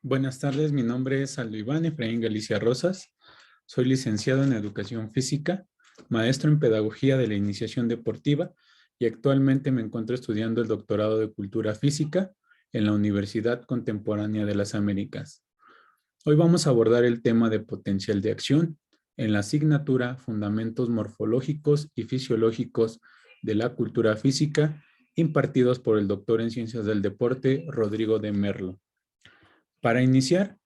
Buenas tardes, mi nombre es Aldo Iván Efraín Galicia Rosas. Soy licenciado en Educación Física, maestro en Pedagogía de la Iniciación Deportiva y actualmente me encuentro estudiando el doctorado de Cultura Física en la Universidad Contemporánea de las Américas. Hoy vamos a abordar el tema de potencial de acción en la asignatura Fundamentos Morfológicos y Fisiológicos de la Cultura Física, impartidos por el doctor en Ciencias del Deporte, Rodrigo de Merlo. Para iniciar,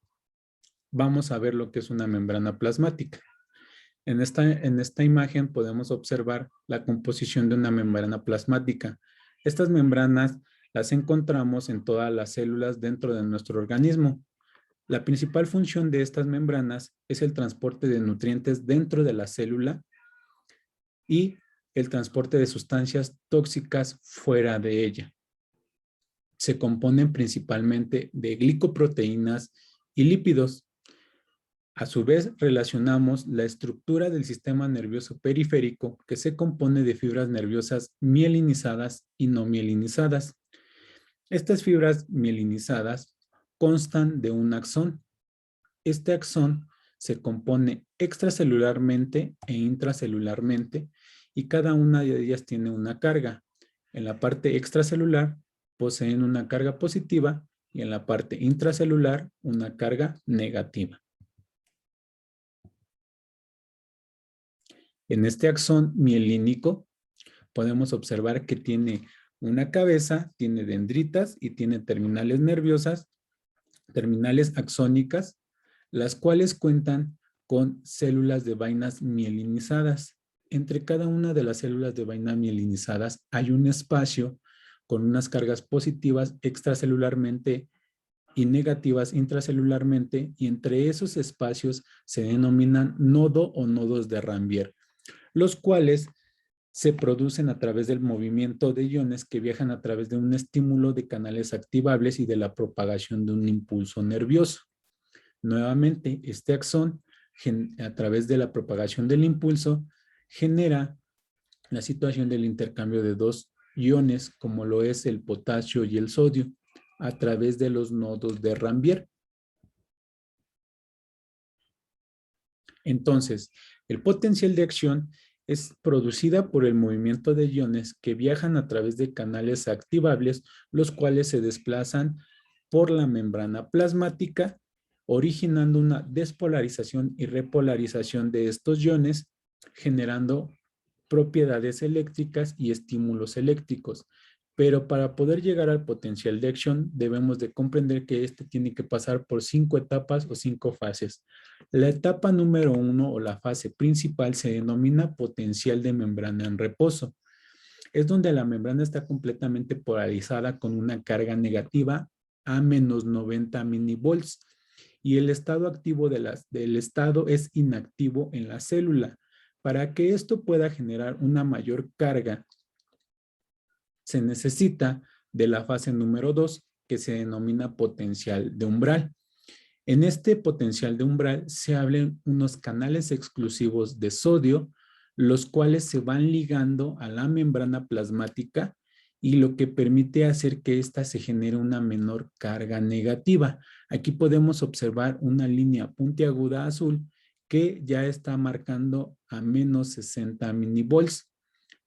vamos a ver lo que es una membrana plasmática. En esta imagen podemos observar la composición de una membrana plasmática. Estas membranas las encontramos en todas las células dentro de nuestro organismo. La principal función de estas membranas es el transporte de nutrientes dentro de la célula y el transporte de sustancias tóxicas fuera de ella. Se componen principalmente de glicoproteínas y lípidos. A su vez, relacionamos la estructura del sistema nervioso periférico, que se compone de fibras nerviosas mielinizadas y no mielinizadas. Estas fibras mielinizadas constan de un axón. Este axón se compone extracelularmente e intracelularmente y cada una de ellas tiene una carga. En la parte extracelular poseen una carga positiva y en la parte intracelular una carga negativa. En este axón mielínico podemos observar que tiene una cabeza, tiene dendritas y tiene terminales nerviosas, terminales axónicas, las cuales cuentan con células de vainas mielinizadas. Entre cada una de las células de vaina mielinizadas hay un espacio con unas cargas positivas extracelularmente y negativas intracelularmente, y entre esos espacios se denominan nodo o nodos de Ranvier, los cuales se producen a través del movimiento de iones que viajan a través de un estímulo de canales activables y de la propagación de un impulso nervioso. Nuevamente, este axón, a través de la propagación del impulso, genera la situación del intercambio de dos iones, como lo es el potasio y el sodio, a través de los nodos de Ranvier. Entonces, el potencial de acción es producida por el movimiento de iones que viajan a través de canales activables, los cuales se desplazan por la membrana plasmática, originando una despolarización y repolarización de estos iones, generando propiedades eléctricas y estímulos eléctricos. Pero para poder llegar al potencial de acción, debemos de comprender que este tiene que pasar por 5 etapas o 5 fases. La etapa número 1 o la fase principal se denomina potencial de membrana en reposo. Es donde la membrana está completamente polarizada con una carga negativa a menos 90 minivolts y el estado activo del estado es inactivo en la célula. Para que esto pueda generar una mayor carga, se necesita de la fase número 2, que se denomina potencial de umbral. En este potencial de umbral se abren unos canales exclusivos de sodio, los cuales se van ligando a la membrana plasmática y lo que permite hacer que ésta se genere una menor carga negativa. Aquí podemos observar una línea puntiaguda azul que ya está marcando a menos 60 minivolts.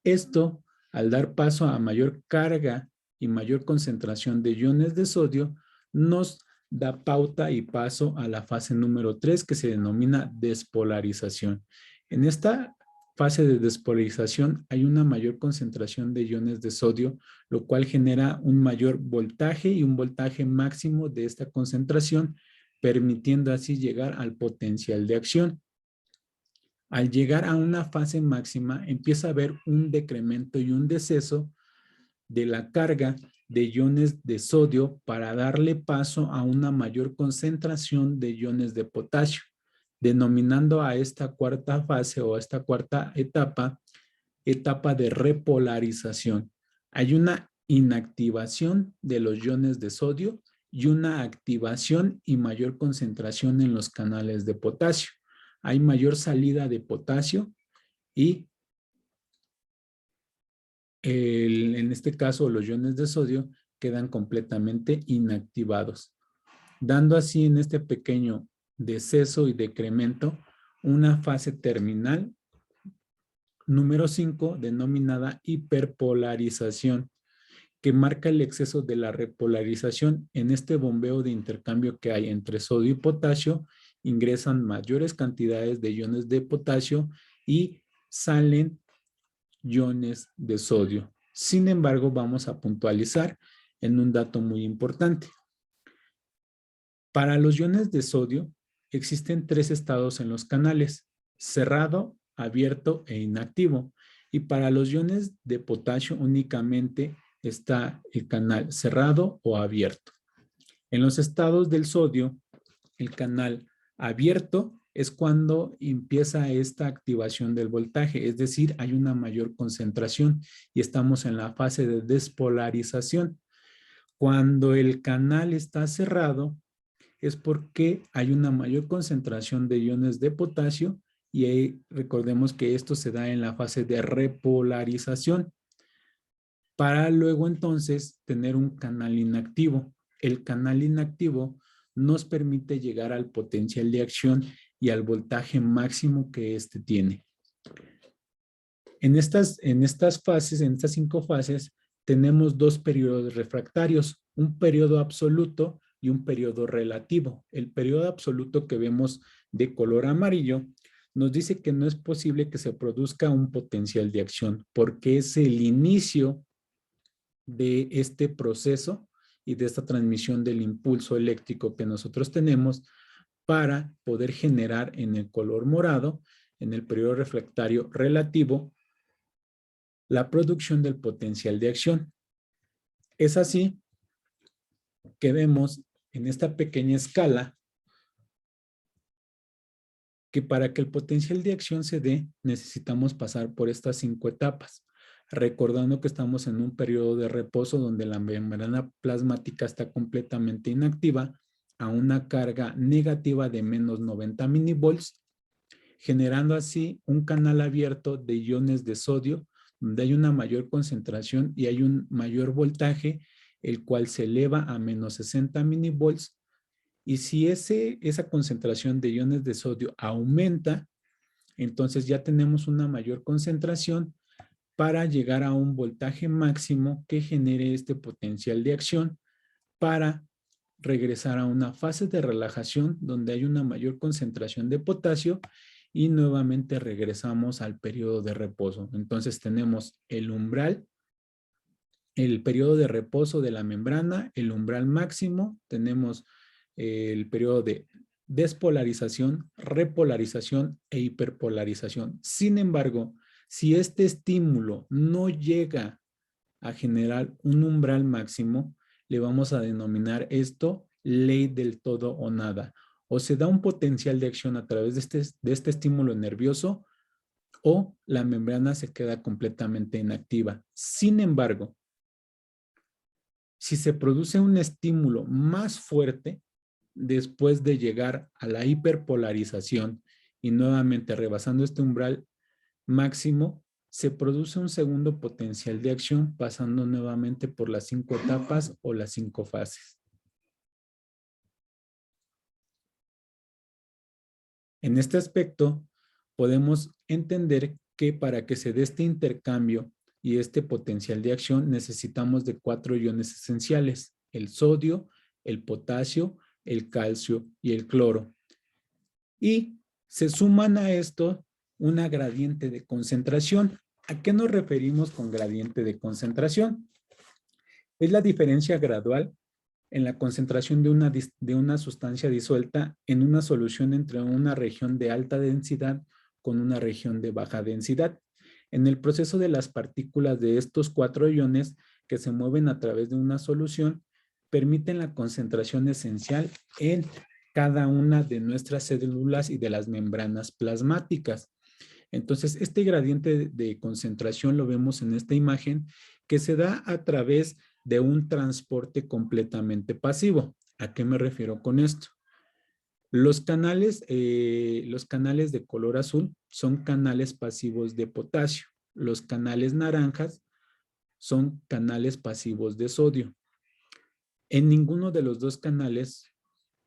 Esto, al dar paso a mayor carga y mayor concentración de iones de sodio, nos da pauta y paso a la fase número 3, que se denomina despolarización. En esta fase de despolarización hay una mayor concentración de iones de sodio, lo cual genera un mayor voltaje y un voltaje máximo de esta concentración, permitiendo así llegar al potencial de acción. Al llegar a una fase máxima, empieza a haber un decremento y un deceso de la carga de iones de sodio para darle paso a una mayor concentración de iones de potasio, denominando a esta cuarta fase o a esta cuarta etapa, etapa de repolarización. Hay una inactivación de los iones de sodio y una activación y mayor concentración en los canales de potasio. Hay mayor salida de potasio y en este caso los iones de sodio quedan completamente inactivados. dando así en este pequeño deceso y decremento una fase terminal número 5 denominada hiperpolarización, que marca el exceso de la repolarización. En este bombeo de intercambio que hay entre sodio y potasio, ingresan mayores cantidades de iones de potasio y salen iones de sodio. Sin embargo, vamos a puntualizar en un dato muy importante. Para los iones de sodio, existen 3 estados en los canales: cerrado, abierto e inactivo. Y para los iones de potasio únicamente está el canal cerrado o abierto. En los estados del sodio, el canal abierto es cuando empieza esta activación del voltaje, es decir, hay una mayor concentración y estamos en la fase de despolarización. Cuando el canal está cerrado, es porque hay una mayor concentración de iones de potasio y ahí recordemos que esto se da en la fase de repolarización para luego entonces tener un canal inactivo. El canal inactivo nos permite llegar al potencial de acción y al voltaje máximo que éste tiene. En estas fases, en estas 5 fases, tenemos 2 periodos refractarios, un periodo absoluto y un periodo relativo. El periodo absoluto que vemos de color amarillo nos dice que no es posible que se produzca un potencial de acción porque es el inicio de este proceso y de esta transmisión del impulso eléctrico que nosotros tenemos para poder generar en el color morado, en el periodo refractario relativo, la producción del potencial de acción. Es así que vemos en esta pequeña escala que para que el potencial de acción se dé, necesitamos pasar por estas 5 etapas, recordando que estamos en un periodo de reposo donde la membrana plasmática está completamente inactiva a una carga negativa de menos 90 milivolts, generando así un canal abierto de iones de sodio, donde hay una mayor concentración y hay un mayor voltaje, el cual se eleva a menos 60 milivolts. Y si esa concentración de iones de sodio aumenta, entonces ya tenemos una mayor concentración para llegar a un voltaje máximo que genere este potencial de acción para regresar a una fase de relajación donde hay una mayor concentración de potasio y nuevamente regresamos al periodo de reposo. Entonces tenemos el umbral, el periodo de reposo de la membrana, el umbral máximo, tenemos el periodo de despolarización, repolarización e hiperpolarización. Sin embargo, si este estímulo no llega a generar un umbral máximo, le vamos a denominar esto ley del todo o nada. O se da un potencial de acción a través de este estímulo nervioso o la membrana se queda completamente inactiva. Sin embargo, si se produce un estímulo más fuerte después de llegar a la hiperpolarización y nuevamente rebasando este umbral máximo, se produce un segundo potencial de acción pasando nuevamente por las 5 etapas o las 5 fases. En este aspecto, podemos entender que para que se dé este intercambio y este potencial de acción necesitamos de 4 iones esenciales: el sodio, el potasio, el calcio y el cloro. Y se suman a esto una gradiente de concentración. ¿A qué nos referimos con gradiente de concentración? Es la diferencia gradual en la concentración de una sustancia disuelta en una solución entre una región de alta densidad con una región de baja densidad. En el proceso de las partículas de estos 4 iones que se mueven a través de una solución, permiten la concentración esencial en cada una de nuestras células y de las membranas plasmáticas. Entonces, este gradiente de concentración lo vemos en esta imagen que se da a través de un transporte completamente pasivo. ¿A qué me refiero con esto? Los canales de color azul son canales pasivos de potasio. Los canales naranjas son canales pasivos de sodio. En ninguno de los dos canales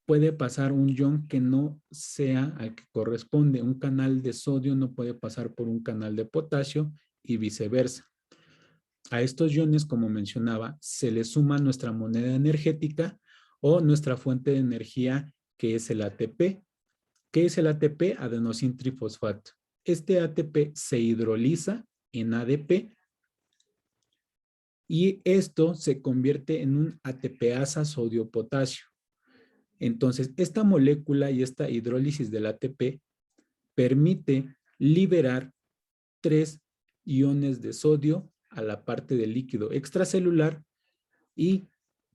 puede pasar un ion que no sea al que corresponde. Un canal de sodio no puede pasar por un canal de potasio y viceversa. A estos iones, como mencionaba, se le suma nuestra moneda energética o nuestra fuente de energía, que es el ATP. ¿Qué es el ATP? Adenosín trifosfato. Este ATP se hidroliza en ADP y esto se convierte en un ATPasa sodio-potasio. Entonces, esta molécula y esta hidrólisis del ATP permite liberar 3 iones de sodio a la parte del líquido extracelular y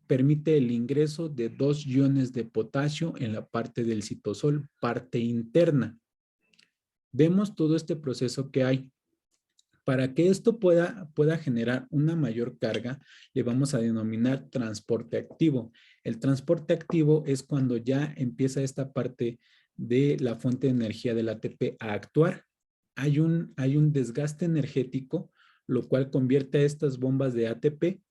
permite el ingreso de 2 iones de potasio en la parte del citosol, parte interna. Vemos todo este proceso que hay. Para que esto pueda generar una mayor carga, le vamos a denominar transporte activo. El transporte activo es cuando ya empieza esta parte de la fuente de energía del ATP a actuar. Hay un desgaste energético, lo cual convierte a estas bombas de ATP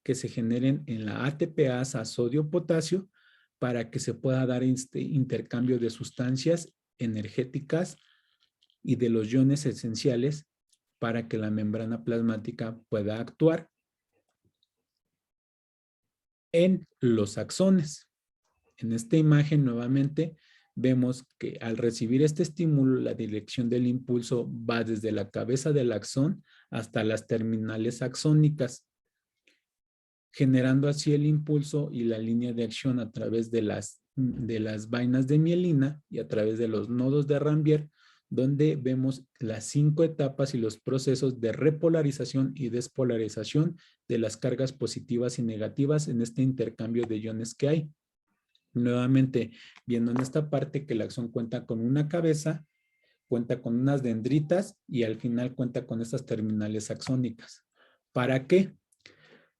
que se generen en la ATPasa sodio-potasio para que se pueda dar este intercambio de sustancias energéticas y de los iones esenciales para que la membrana plasmática pueda actuar en los axones. En esta imagen nuevamente vemos que al recibir este estímulo, la dirección del impulso va desde la cabeza del axón hasta las terminales axónicas, generando así el impulso y la línea de acción a través de las vainas de mielina y a través de los nodos de Ranvier, donde vemos las 5 etapas y los procesos de repolarización y despolarización de las cargas positivas y negativas en este intercambio de iones que hay. Nuevamente, viendo en esta parte que el axón cuenta con una cabeza, cuenta con unas dendritas y al final cuenta con estas terminales axónicas. ¿Para qué?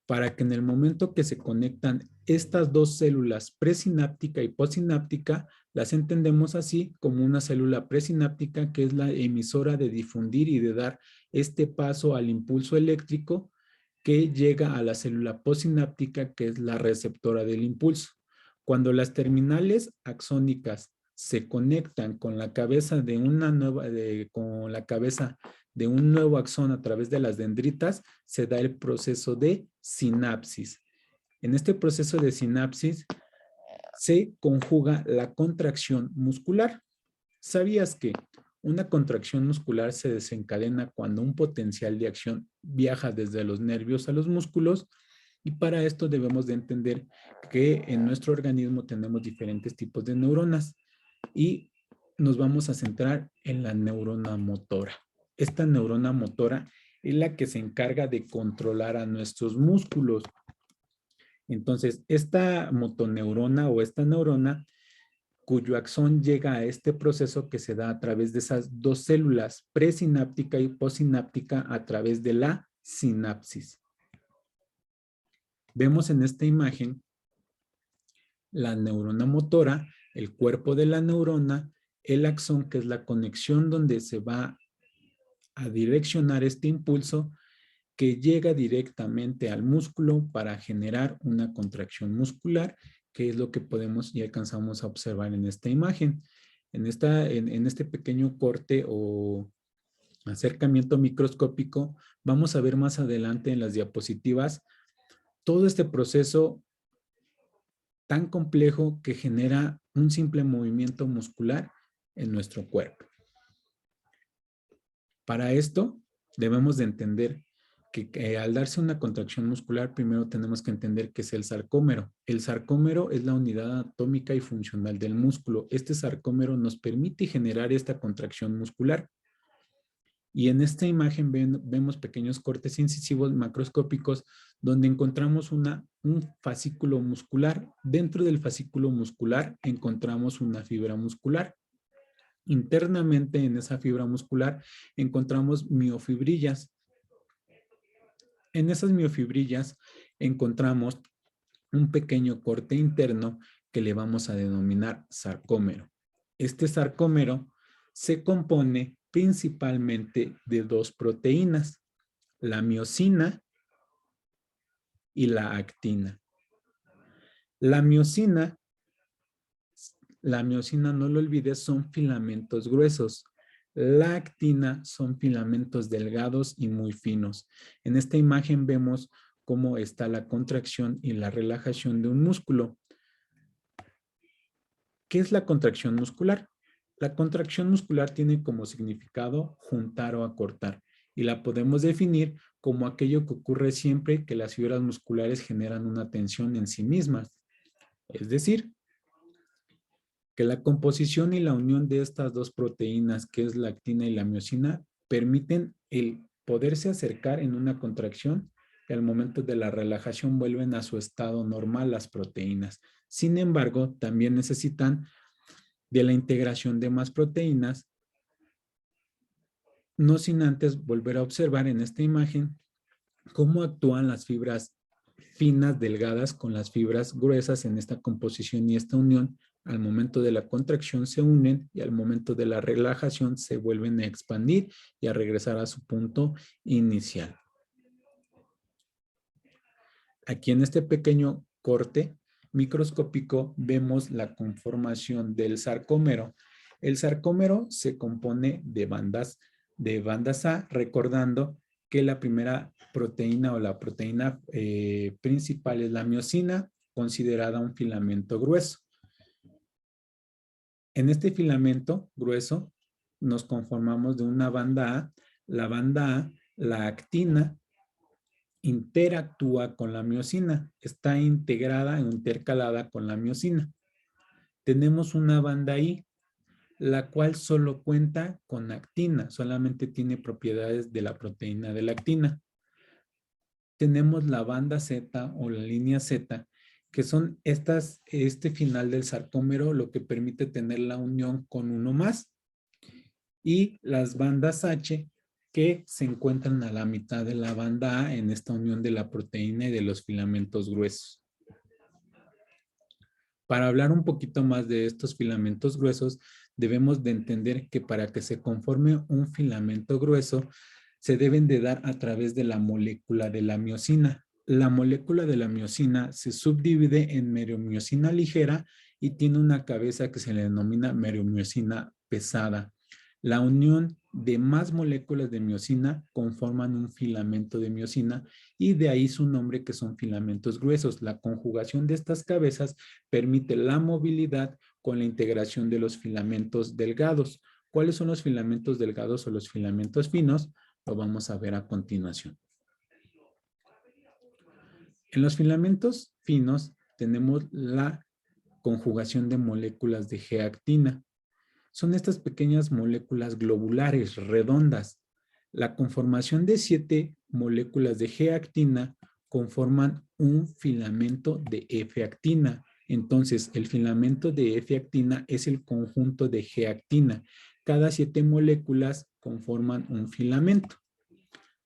Para que en el momento que se conectan estas dos células presináptica y postsináptica, las entendemos así como una célula presináptica que es la emisora de difundir y de dar este paso al impulso eléctrico que llega a la célula postsináptica que es la receptora del impulso. Cuando las terminales axónicas se conectan con la cabeza de un nuevo axón a través de las dendritas, se da el proceso de sinapsis. En este proceso de sinapsis se conjuga la contracción muscular. ¿Sabías que una contracción muscular se desencadena cuando un potencial de acción viaja desde los nervios a los músculos? Y para esto debemos de entender que en nuestro organismo tenemos diferentes tipos de neuronas y nos vamos a centrar en la neurona motora. Esta neurona motora es la que se encarga de controlar a nuestros músculos. Entonces, esta motoneurona o esta neurona, cuyo axón llega a este proceso que se da a través de esas dos células, presináptica y postsináptica, a través de la sinapsis. Vemos en esta imagen la neurona motora, el cuerpo de la neurona, el axón, que es la conexión donde se va a direccionar este impulso que llega directamente al músculo para generar una contracción muscular, que es lo que podemos y alcanzamos a observar en esta imagen. En este pequeño corte o acercamiento microscópico, vamos a ver más adelante en las diapositivas todo este proceso tan complejo que genera un simple movimiento muscular en nuestro cuerpo. Para esto, debemos de entender que al darse una contracción muscular, primero tenemos que entender qué es el sarcómero. El sarcómero es la unidad atómica y funcional del músculo. Este sarcómero nos permite generar esta contracción muscular. Y en esta imagen vemos pequeños cortes incisivos macroscópicos donde encontramos un fascículo muscular. Dentro del fascículo muscular encontramos una fibra muscular. Internamente en esa fibra muscular encontramos miofibrillas. En esas miofibrillas encontramos un pequeño corte interno que le vamos a denominar sarcómero. Este sarcómero se compone principalmente de dos proteínas, la miosina y la actina. La miosina La miosina, no lo olvides, son filamentos gruesos. La actina son filamentos delgados y muy finos. En esta imagen vemos cómo está la contracción y la relajación de un músculo. ¿Qué es la contracción muscular? La contracción muscular tiene como significado juntar o acortar y la podemos definir como aquello que ocurre siempre que las fibras musculares generan una tensión en sí mismas. Es decir, que la composición y la unión de estas dos proteínas, que es la actina y la miosina, permiten el poderse acercar en una contracción y al momento de la relajación vuelven a su estado normal las proteínas. Sin embargo, también necesitan de la integración de más proteínas, no sin antes volver a observar en esta imagen cómo actúan las fibras finas, delgadas, con las fibras gruesas en esta composición y esta unión. Al momento de la contracción se unen y al momento de la relajación se vuelven a expandir y a regresar a su punto inicial. Aquí en este pequeño corte microscópico vemos la conformación del sarcómero. El sarcómero se compone de bandas A, recordando que la primera proteína o la proteína principal es la miosina, considerada un filamento grueso. En este filamento grueso nos conformamos de una banda A. La banda A, la actina, interactúa con la miosina, está integrada o intercalada con la miosina. Tenemos una banda I, la cual solo cuenta con actina, solamente tiene propiedades de la proteína de la actina. Tenemos la banda Z o la línea Z, que son este final del sarcómero, lo que permite tener la unión con uno más, y las bandas H, que se encuentran a la mitad de la banda A en esta unión de la proteína y de los filamentos gruesos. Para hablar un poquito más de estos filamentos gruesos, debemos de entender que para que se conforme un filamento grueso, se deben de dar a través de la molécula de la miosina. La molécula de la miosina se subdivide en meriomiosina ligera y tiene una cabeza que se le denomina meriomiosina pesada. La unión de más moléculas de miosina conforman un filamento de miosina y de ahí su nombre, que son filamentos gruesos. La conjugación de estas cabezas permite la movilidad con la integración de los filamentos delgados. ¿Cuáles son los filamentos delgados o los filamentos finos? Lo vamos a ver a continuación. En los filamentos finos tenemos la conjugación de moléculas de G-actina. Son estas pequeñas moléculas globulares, redondas. La conformación de 7 moléculas de G-actina conforman un filamento de F-actina. Entonces, el filamento de F-actina es el conjunto de G-actina. Cada 7 moléculas conforman un filamento.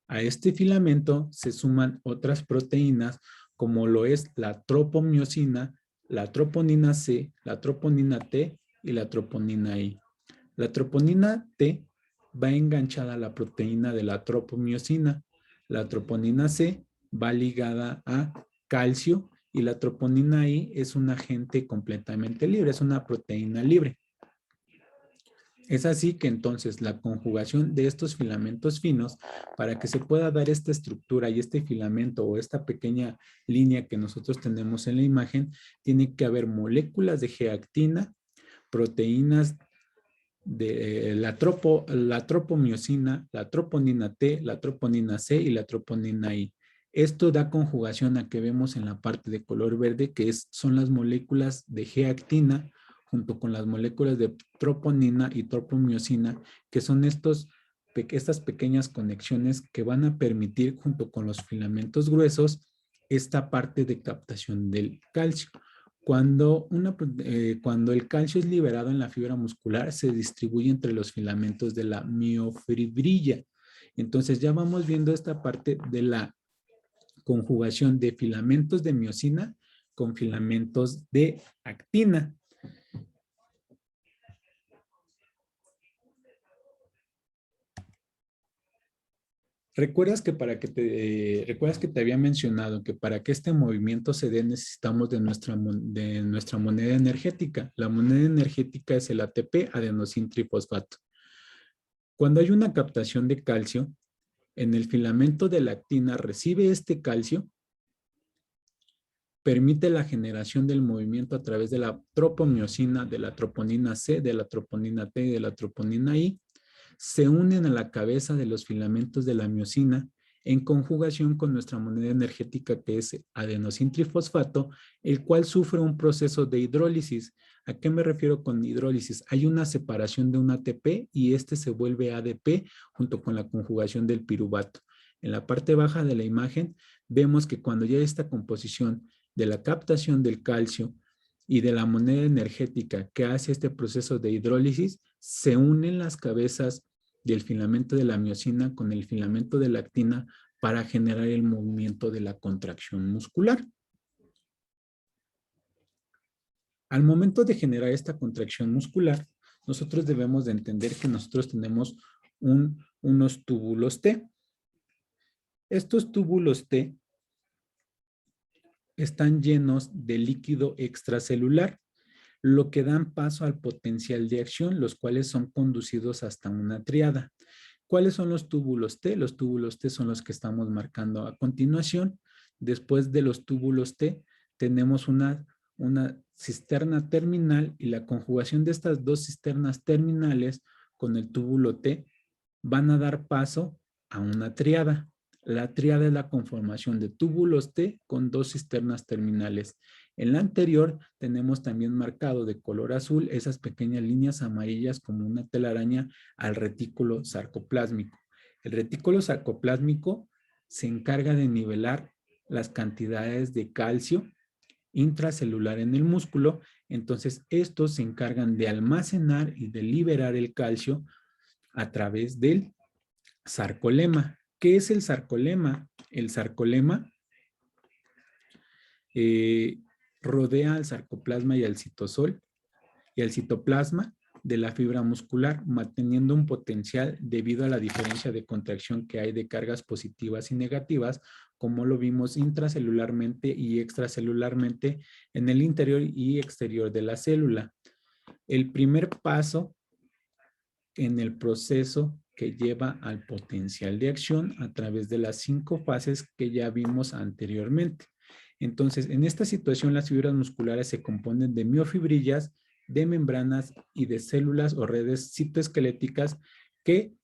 A este filamento se suman otras proteínas como lo es la tropomiosina, la troponina C, la troponina T y la troponina I. La troponina T va enganchada a la proteína de la tropomiosina. La troponina C va ligada a calcio y la troponina I es un agente completamente libre, es una proteína libre. Es así que entonces la conjugación de estos filamentos finos, para que se pueda dar esta estructura y este filamento o esta pequeña línea que nosotros tenemos en la imagen, tiene que haber moléculas de G-actina, proteínas de la tropomiosina, la troponina T, la troponina C y la troponina I. Esto da conjugación a que vemos en la parte de color verde, que son las moléculas de G-actina junto con las moléculas de troponina y tropomiosina, que son estas pequeñas conexiones que van a permitir, junto con los filamentos gruesos, esta parte de captación del calcio. Cuando el calcio es liberado en la fibra muscular, se distribuye entre los filamentos de la miofibrilla. Entonces ya vamos viendo esta parte de la conjugación de filamentos de miosina con filamentos de actina. ¿Recuerdas que te había mencionado que para que este movimiento se dé necesitamos de nuestra moneda energética? La moneda energética es el ATP, adenosín-trifosfato. Cuando hay una captación de calcio, en el filamento de la actina recibe este calcio, permite la generación del movimiento a través de la tropomiosina, de la troponina C, de la troponina T y de la troponina I, se unen a la cabeza de los filamentos de la miosina en conjugación con nuestra moneda energética que es adenosín-trifosfato, el cual sufre un proceso de hidrólisis. ¿A qué me refiero con hidrólisis? Hay una separación de un ATP y este se vuelve ADP junto con la conjugación del piruvato. En la parte baja de la imagen vemos que cuando ya hay esta composición de la captación del calcio y de la moneda energética que hace este proceso de hidrólisis, se unen las cabezas del filamento de la miosina con el filamento de la actina para generar el movimiento de la contracción muscular. Al momento de generar esta contracción muscular, nosotros debemos de entender que nosotros tenemos unos túbulos T. Estos túbulos T están llenos de líquido extracelular, lo que dan paso al potencial de acción, los cuales son conducidos hasta una triada. ¿Cuáles son los túbulos T? Los túbulos T son los que estamos marcando a continuación. Después de los túbulos T, tenemos una cisterna terminal y la conjugación de estas dos cisternas terminales con el túbulo T van a dar paso a una triada. La triada es la conformación de túbulos T con dos cisternas terminales. En la anterior tenemos también marcado de color azul esas pequeñas líneas amarillas como una telaraña al retículo sarcoplásmico. El retículo sarcoplásmico se encarga de nivelar las cantidades de calcio intracelular en el músculo, entonces estos se encargan de almacenar y de liberar el calcio a través del sarcolema. ¿Qué es el sarcolema? El sarcolema rodea al sarcoplasma y al citosol y al citoplasma de la fibra muscular, manteniendo un potencial debido a la diferencia de contracción que hay de cargas positivas y negativas, como lo vimos intracelularmente y extracelularmente en el interior y exterior de la célula. El primer paso en el proceso que lleva al potencial de acción a través de las 5 fases que ya vimos anteriormente. Entonces, en esta situación, las fibras musculares se componen de miofibrillas, de membranas y de células o redes citoesqueléticas que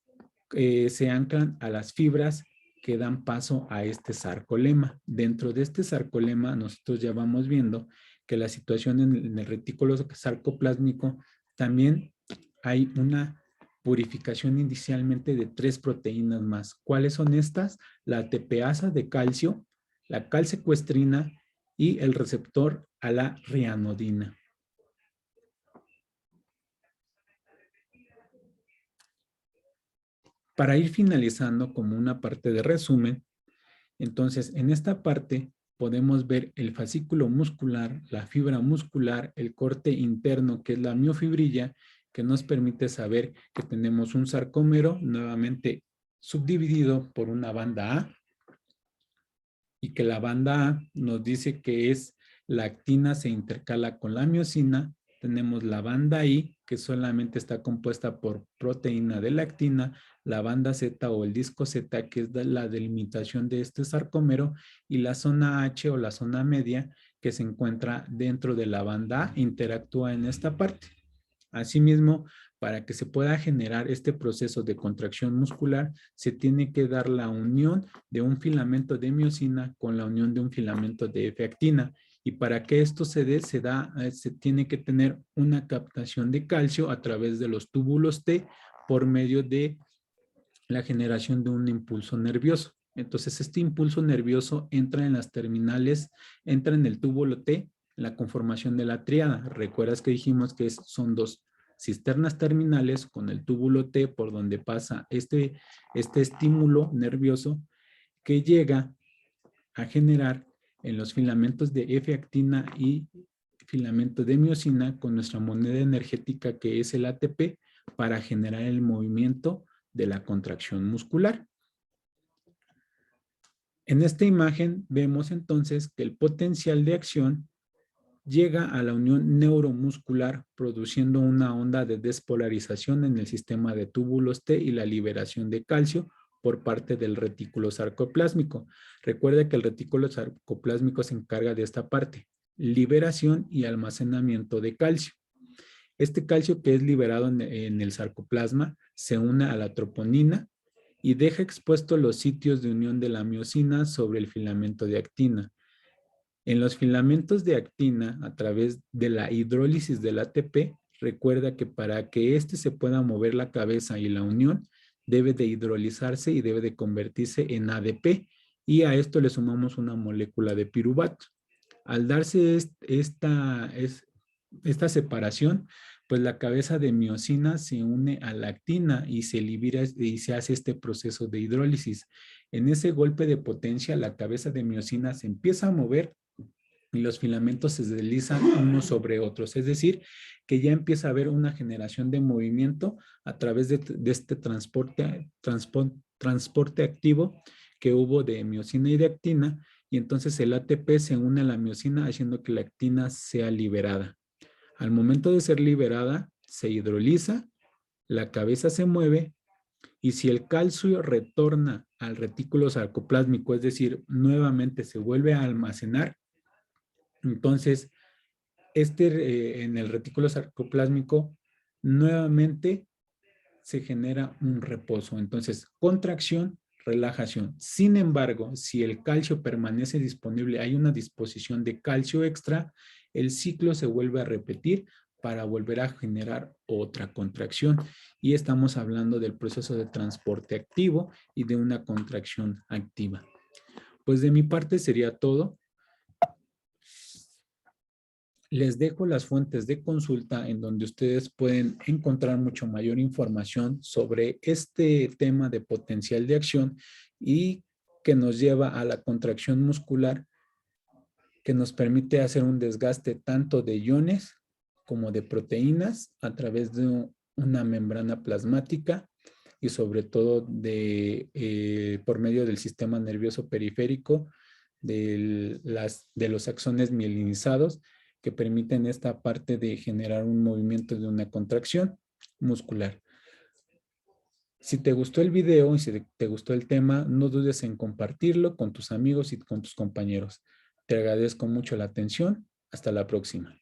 se anclan a las fibras que dan paso a este sarcolema. Dentro de este sarcolema, nosotros ya vamos viendo que la situación en el retículo sarcoplásmico también hay una purificación inicialmente de 3 proteínas más. ¿Cuáles son estas? La ATPasa de calcio, la calsecuestrina y el receptor a la rianodina. Para ir finalizando como una parte de resumen, entonces en esta parte podemos ver el fascículo muscular, la fibra muscular, el corte interno que es la miofibrilla, que nos permite saber que tenemos un sarcómero nuevamente subdividido por una banda A y que la banda A nos dice que es la actina se intercala con la miosina. Tenemos la banda I, que solamente está compuesta por proteína de la actina, la banda Z o el disco Z, que es la delimitación de este sarcómero, y la zona H o la zona media, que se encuentra dentro de la banda A, interactúa en esta parte. Asimismo, para que se pueda generar este proceso de contracción muscular, se tiene que dar la unión de un filamento de miosina con la unión de un filamento de F-actina. Y para que esto se dé, se tiene que tener una captación de calcio a través de los túbulos T por medio de la generación de un impulso nervioso. Entonces, este impulso nervioso entra en las terminales, entra en el túbulo T, la conformación de la tríada. ¿Recuerdas que dijimos que son dos cisternas terminales con el túbulo T por donde pasa este estímulo nervioso que llega a generar en los filamentos de F-actina y filamento de miosina con nuestra moneda energética que es el ATP para generar el movimiento de la contracción muscular. En esta imagen vemos entonces que el potencial de acción llega a la unión neuromuscular produciendo una onda de despolarización en el sistema de túbulos T y la liberación de calcio por parte del retículo sarcoplásmico. Recuerda que el retículo sarcoplásmico se encarga de esta parte, liberación y almacenamiento de calcio. Este calcio que es liberado en el sarcoplasma se une a la troponina y deja expuestos los sitios de unión de la miosina sobre el filamento de actina. En los filamentos de actina, a través de la hidrólisis del ATP, recuerda que para que éste se pueda mover la cabeza y la unión, debe de hidrolizarse y debe de convertirse en ADP, y a esto le sumamos una molécula de piruvato. Al darse esta separación, pues la cabeza de miosina se une a la actina y se libera y se hace este proceso de hidrólisis. En ese golpe de potencia, la cabeza de miosina se empieza a mover y los filamentos se deslizan unos sobre otros. Es decir, que ya empieza a haber una generación de movimiento a través de este transporte activo que hubo de miosina y de actina, y entonces el ATP se une a la miosina haciendo que la actina sea liberada. Al momento de ser liberada, se hidroliza, la cabeza se mueve, y si el calcio retorna al retículo sarcoplásmico, es decir, nuevamente se vuelve a almacenar, entonces en el retículo sarcoplásmico nuevamente se genera un reposo. Entonces, contracción, relajación. Sin embargo, si el calcio permanece disponible, hay una disposición de calcio extra, el ciclo se vuelve a repetir para volver a generar otra contracción. Y estamos hablando del proceso de transporte activo y de una contracción activa. Pues de mi parte sería todo. Les dejo las fuentes de consulta en donde ustedes pueden encontrar mucho mayor información sobre este tema de potencial de acción y que nos lleva a la contracción muscular, que nos permite hacer un desgaste tanto de iones como de proteínas a través de una membrana plasmática y sobre todo por medio del sistema nervioso periférico, de los axones mielinizados, que permiten esta parte de generar un movimiento de una contracción muscular. Si te gustó el video y si te gustó el tema, no dudes en compartirlo con tus amigos y con tus compañeros. Te agradezco mucho la atención. Hasta la próxima.